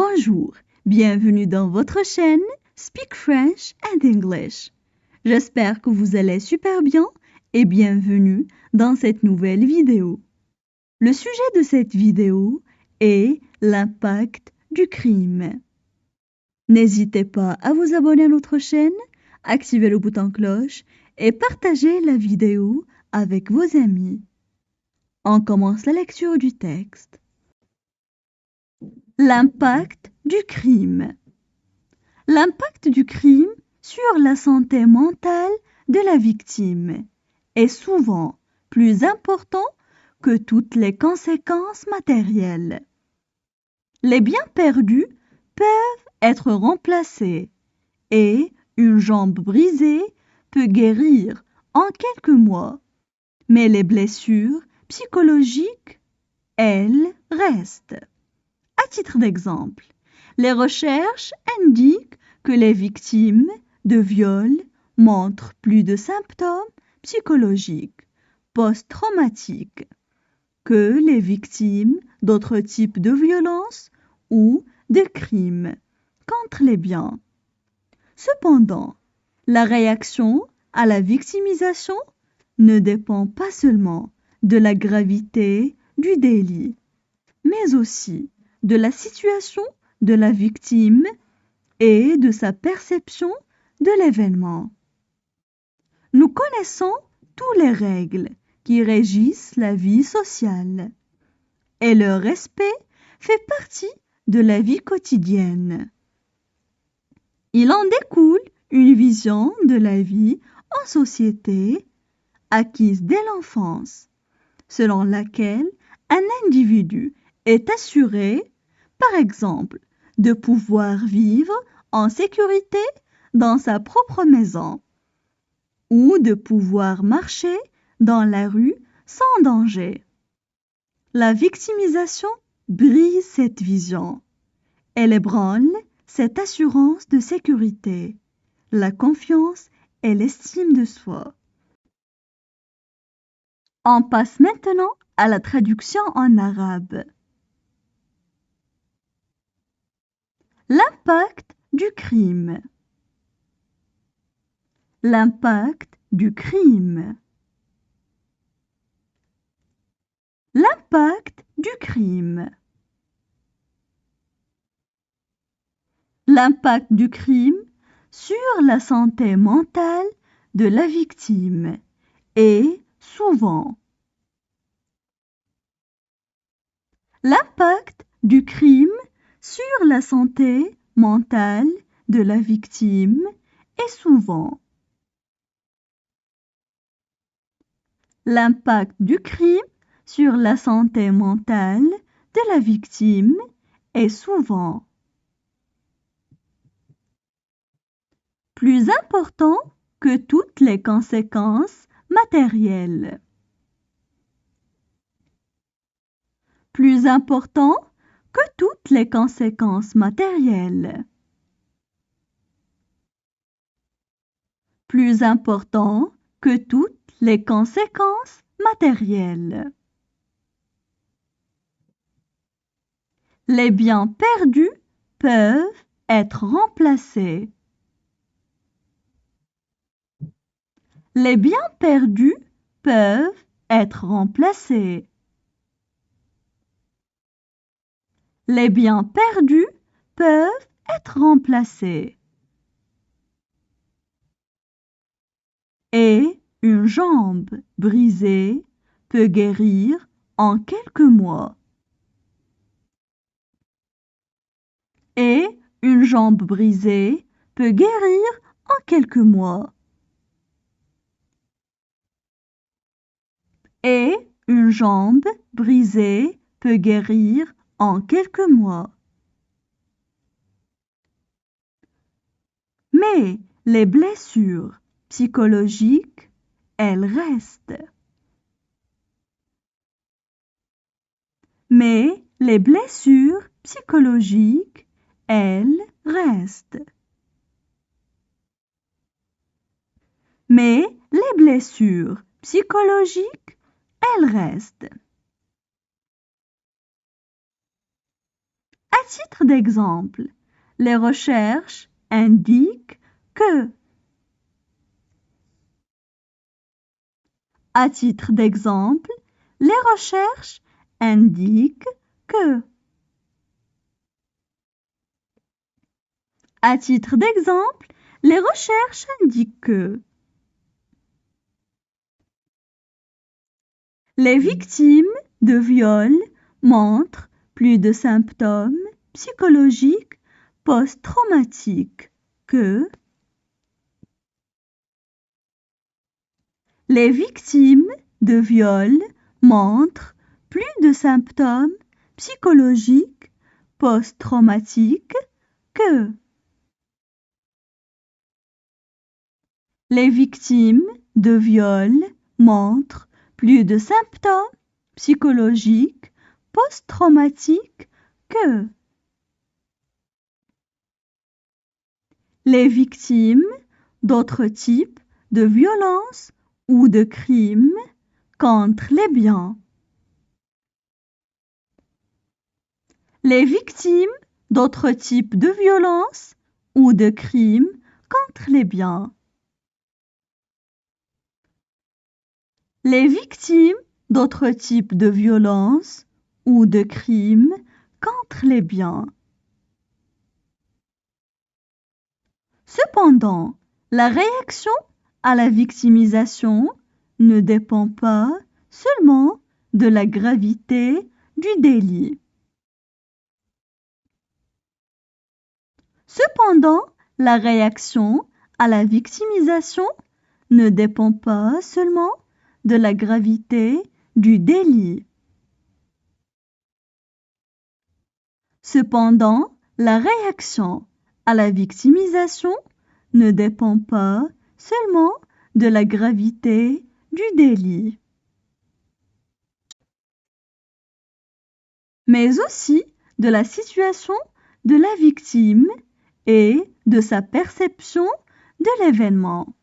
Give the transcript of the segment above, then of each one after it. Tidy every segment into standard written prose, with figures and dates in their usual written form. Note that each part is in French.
Bonjour, bienvenue dans votre chaîne Speak French and English. J'espère que vous allez super bien et bienvenue dans cette nouvelle vidéo. Le sujet de cette vidéo est l'impact du crime. N'hésitez pas à vous abonner à notre chaîne, activer le bouton cloche et partager la vidéo avec vos amis. On commence la lecture du texte. L'impact du crime. L'impact du crime sur la santé mentale de la victime est souvent plus important que toutes les conséquences matérielles. Les biens perdus peuvent être remplacés et une jambe brisée peut guérir en quelques mois, mais les blessures psychologiques, elles, restent. À titre d'exemple, les recherches indiquent que les victimes de viol montrent plus de symptômes psychologiques post-traumatiques que les victimes d'autres types de violences ou de crimes contre les biens. Cependant, la réaction à la victimisation ne dépend pas seulement de la gravité du délit, mais aussi de la situation de la victime et de sa perception de l'événement. Nous connaissons toutes les règles qui régissent la vie sociale et leur respect fait partie de la vie quotidienne. Il en découle une vision de la vie en société acquise dès l'enfance, selon laquelle un individu est assuré, par exemple, de pouvoir vivre en sécurité dans sa propre maison ou de pouvoir marcher dans la rue sans danger. La victimisation brise cette vision. Elle ébranle cette assurance de sécurité, la confiance et l'estime de soi. On passe maintenant à la traduction en arabe. L'impact du crime. L'impact du crime. L'impact du crime. L'impact du crime sur la santé mentale de la victime est souvent. L'impact du crime sur la santé mentale de la victime est souvent. L'impact du crime sur la santé mentale de la victime est souvent plus important que toutes les conséquences matérielles. Plus important que toutes les conséquences matérielles. Plus important que toutes les conséquences matérielles. Les biens perdus peuvent être remplacés. Les biens perdus peuvent être remplacés. Les biens perdus peuvent être remplacés. Et une jambe brisée peut guérir en quelques mois. Et une jambe brisée peut guérir en quelques mois. Et une jambe brisée peut guérir en quelques mois. Mais les blessures psychologiques, elles restent. Mais les blessures psychologiques, elles restent. Mais les blessures psychologiques, elles restent. À titre d'exemple, les recherches indiquent que. À titre d'exemple, les recherches indiquent que. À titre d'exemple, les recherches indiquent que. Les victimes de viol montrent plus de symptômes psychologiques post-traumatiques que. Les victimes de viol montrent plus de symptômes psychologiques post-traumatiques que. Les victimes de viol montrent plus de symptômes psychologiques post-traumatiques que. Les victimes d'autres types de violences ou de crimes contre les biens. Les victimes d'autres types de violences ou de crimes contre les biens. Les victimes d'autres types de violences ou de crimes contre les biens. Cependant, la réaction à la victimisation ne dépend pas seulement de la gravité du délit. Cependant, la réaction à la victimisation ne dépend pas seulement de la gravité du délit. Cependant, la réaction à la victimisation ne dépend pas seulement de la gravité du délit, mais aussi de la situation de la victime et de sa perception de l'événement,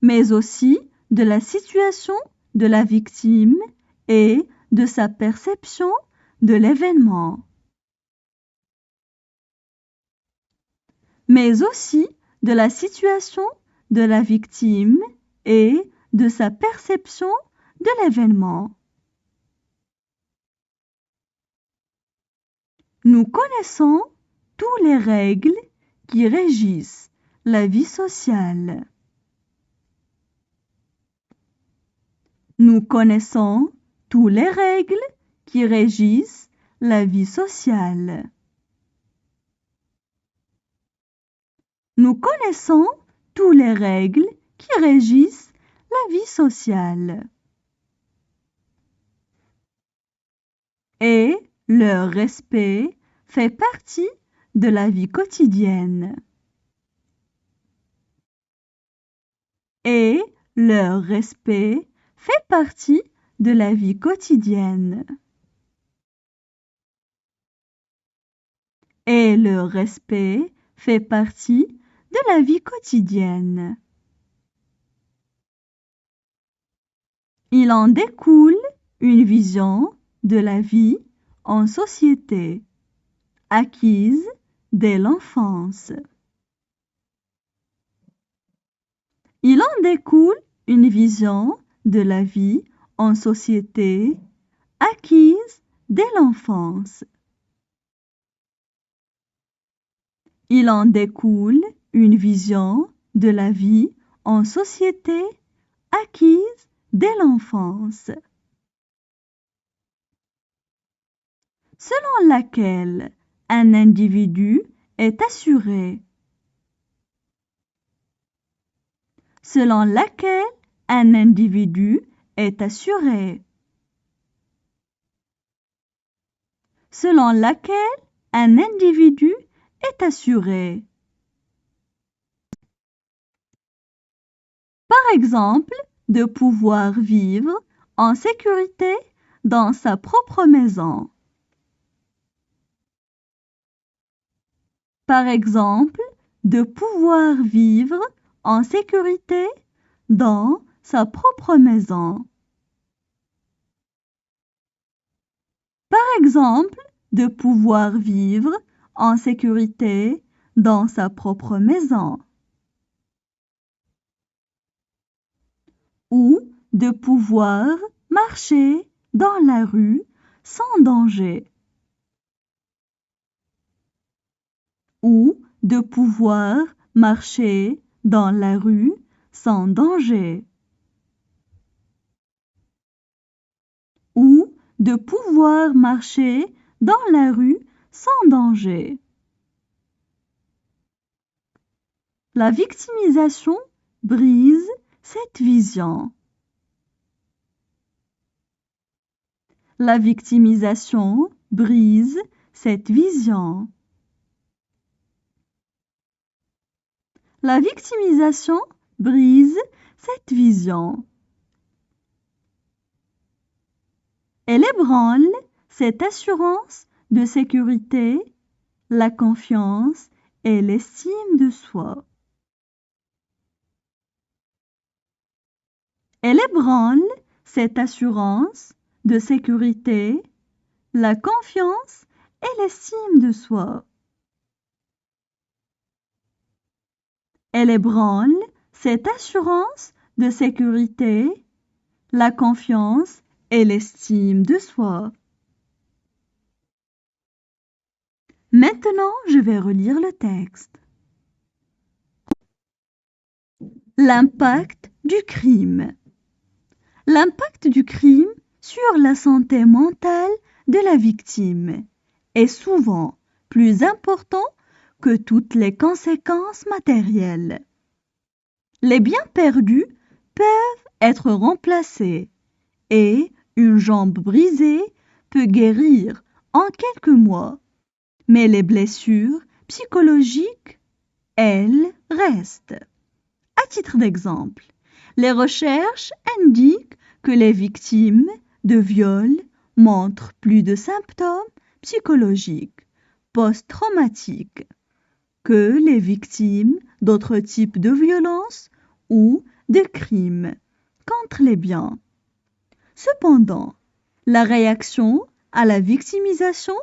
mais aussi de la situation de la victime et de sa perception de l'événement, mais aussi de la situation de la victime et de sa perception de l'événement. Nous connaissons toutes les règles qui régissent la vie sociale. Nous connaissons toutes les règles qui régissent la vie sociale. Nous connaissons toutes les règles qui régissent la vie sociale. Et leur respect fait partie de la vie quotidienne. Et leur respect fait partie de la vie quotidienne. Et le respect fait partie de la vie quotidienne. Il en découle une vision de la vie en société, acquise dès l'enfance. Il en découle une vision de la vie en société, acquise dès l'enfance. Il en découle une vision de la vie en société, acquise dès l'enfance, selon laquelle un individu est assuré, selon laquelle un individu est assuré, selon laquelle un individu est assuré. Par exemple, de pouvoir vivre en sécurité dans sa propre maison. Par exemple, de pouvoir vivre en sécurité dans sa propre maison. Par exemple, de pouvoir vivre en sécurité dans sa propre maison. Ou de pouvoir marcher dans la rue sans danger. Ou de pouvoir marcher dans la rue sans danger. Ou de pouvoir marcher dans la rue sans danger. La victimisation brise cette vision. La victimisation brise cette vision. La victimisation brise cette vision. Elle ébranle cette assurance de sécurité, la confiance et l'estime de soi. Elle ébranle cette assurance de sécurité, la confiance et l'estime de soi. Elle ébranle cette assurance de sécurité, la confiance et l'estime de soi. Maintenant, je vais relire le texte. L'impact du crime. L'impact du crime sur la santé mentale de la victime est souvent plus important que toutes les conséquences matérielles. Les biens perdus peuvent être remplacés et une jambe brisée peut guérir en quelques mois. Mais les blessures psychologiques, elles, restent. À titre d'exemple, les recherches indiquent que les victimes de viol montrent plus de symptômes psychologiques post-traumatiques que les victimes d'autres types de violences ou de crimes contre les biens. Cependant, la réaction à la victimisation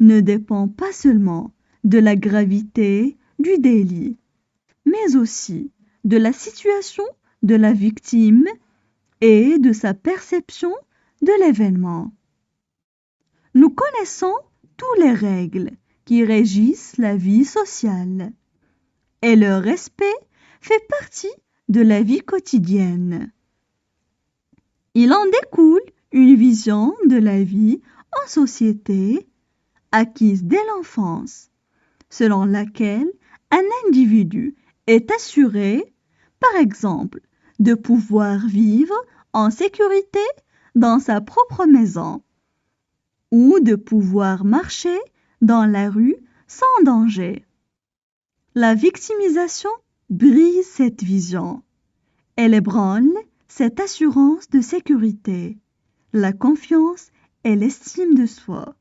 ne dépend pas seulement de la gravité du délit, mais aussi de la situation de la victime et de sa perception de l'événement. Nous connaissons toutes les règles qui régissent la vie sociale et leur respect fait partie de la vie quotidienne. Il en découle une vision de la vie en société acquise dès l'enfance, selon laquelle un individu est assuré, par exemple, de pouvoir vivre en sécurité dans sa propre maison ou de pouvoir marcher dans la rue sans danger. La victimisation brise cette vision. Elle ébranle cette assurance de sécurité, la confiance et l'estime de soi.